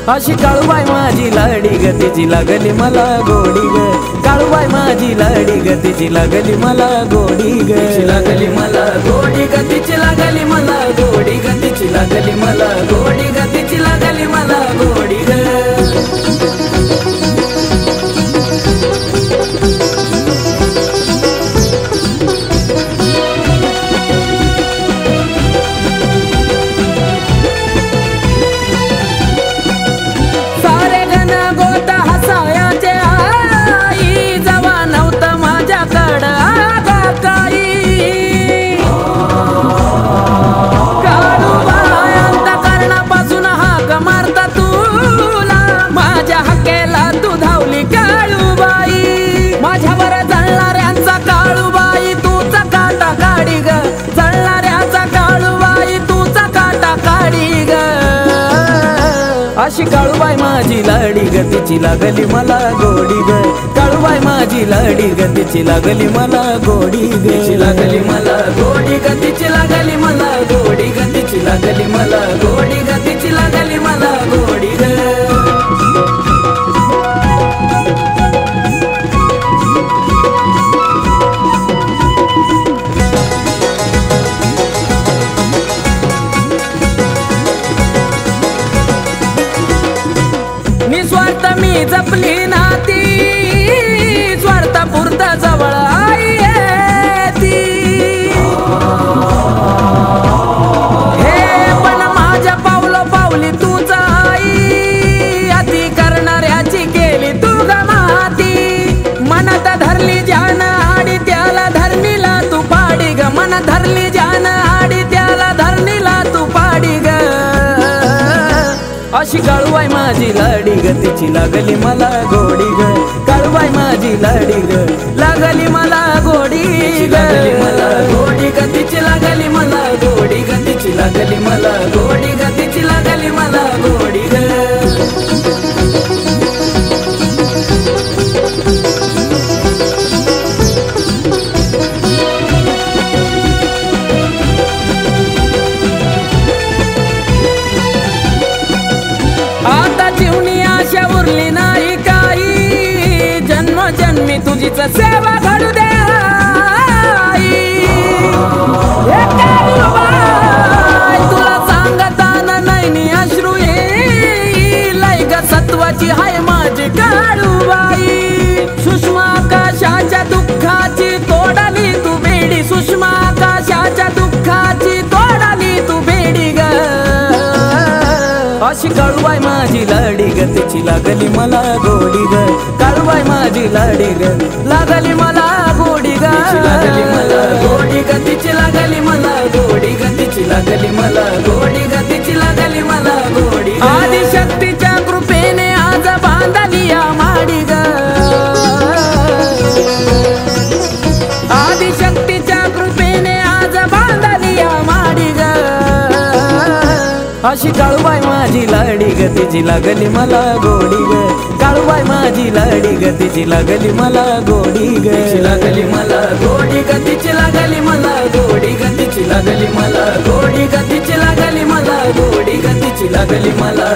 अशी काळूबाई माझी लाडी ग तिची लागली मला गोडी ग काळूबाई माझी लाडी ग तिची लागली मला गोडी ग तिची लागली मला गोडी ग तिची लागली मला गोडी ग तिची लागली मला गोडी ग तिची लागली मला गोडी ग अशी काळूबाई माझी लाडी ग तिची लागली मला गोडी ग काळूबाई माझी लाडी ग तिची लागली मला गोडी ग तिची लागली मला गोडी ग तिची लागली मला गोडी ग तिची लागली मला गोडी ग तिची लागली मला गोडी ग निस्वार्थ मी जपली नाती स्वार्थ पुरता जवळ आई ती हे पण माझ्या पावलो पावली तूच आई अति करणाऱ्याची केली तू गमाती मनात धरली जान आडी त्याला धरणीला तू पाडी ग मन धरली जान आडी त्याला धरणीला तू पाडी ग अशी काळूबाई माझी लाडी ग तिची लागली मला गोडी ग काळूबाई माझी लाडी ग लागली मला गोडी ग मला गोडी ग तिची लागली मला गोडी ग तिची लागली मला गोडी ग तिची लागली मला गोडी ग आता जीवनी आशा उरली नाही काही जन्मोजन्मी तुझीच सेवा घडू दे तुला सांगताना नैनी अश्रू येईल ग सत्वाची हाय माझी काळूबाई सुषमा आकाशाच्या दुःखाची तोडाली तू बेडी सुषमा आकाशाच्या दुःखाची तोडाली तू बेडी ग अशी काळूबाई माझी लाडी ग तिची लागली मला गोडी ग काळूबाई माझी लाडी ग लागली मला गोडी ग लागली मला गोडी ग तिची लागली मला गोडी ग तिची लागली मला गोडी ग तिची लागली मला गोडी आदिशक्तीच्या कृपेने आज बांधली या माडी ग आदिशक्तीच्या कृपेने आज बांधली या माडी ग अशी काळूबाई माझी लाडी ग तिची लागली मला गोडी ग काळूबाई माझी लाडी ग तिची लागली मला गोडी ग तिची लागली मला गोडी ग तिची लागली मला गोडी ग तिची लागली मला गोडी ग तिची लागली मला गोडी ग तिची लागली मला